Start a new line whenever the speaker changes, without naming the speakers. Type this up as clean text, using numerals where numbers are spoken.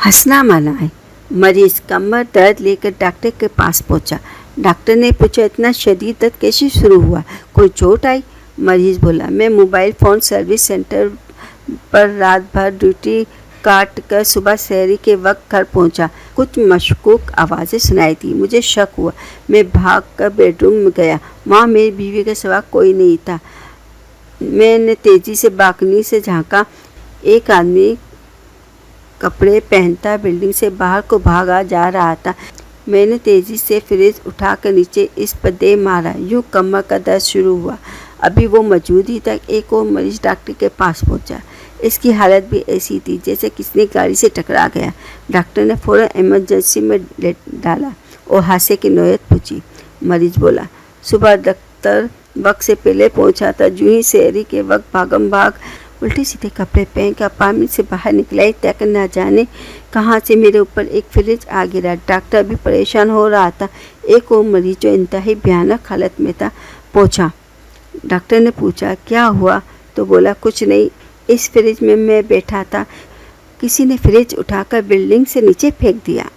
हंसना मना है। मरीज कमर दर्द लेकर डॉक्टर के पास पहुंचा। डॉक्टर ने पूछा, इतना शदीद दर्द कैसे शुरू हुआ, कोई चोट आई? मरीज बोला, मैं मोबाइल फ़ोन सर्विस सेंटर पर रात भर ड्यूटी काट कर सुबह सहरी के वक्त घर पहुंचा। कुछ मशकूक आवाज़ें सुनाई दी। मुझे शक हुआ। मैं भाग कर बेडरूम में गया। वहाँ मेरी बीवी के सिवा कोई नहीं था। मैंने तेज़ी से बालकनी से झांका। एक आदमी कपड़े पहनता बिल्डिंग से बाहर को भागा जा रहा था। मैंने तेज़ी से फ्रिज उठाकर नीचे इस पर दे मारा। यूँ कमर का दर्द शुरू हुआ। अभी वो मौजूद ही तक एक और मरीज डॉक्टर के पास पहुंचा। इसकी हालत भी ऐसी थी जैसे किसी गाड़ी से टकरा गया। डॉक्टर ने फ़ौरन इमरजेंसी में ले डाला और हादसे की नौयत पूछी। मरीज बोला, सुबह दफ्तर वक्त से पहले पहुंचा था। जूँ ही सहरी के वक्त भागम भाग उल्टे सीधे कपड़े पहन कर अपार्टमेंट से बाहर निकला ही तक न जाने कहाँ से मेरे ऊपर एक फ्रिज आ गिरा। डॉक्टर भी परेशान हो रहा था। एक और मरीज जो इंतहाई भयानक हालत में था पहुंचा। डॉक्टर ने पूछा, क्या हुआ? तो बोला, कुछ नहीं, इस फ्रिज में मैं बैठा था, किसी ने फ्रिज उठाकर बिल्डिंग से नीचे फेंक दिया।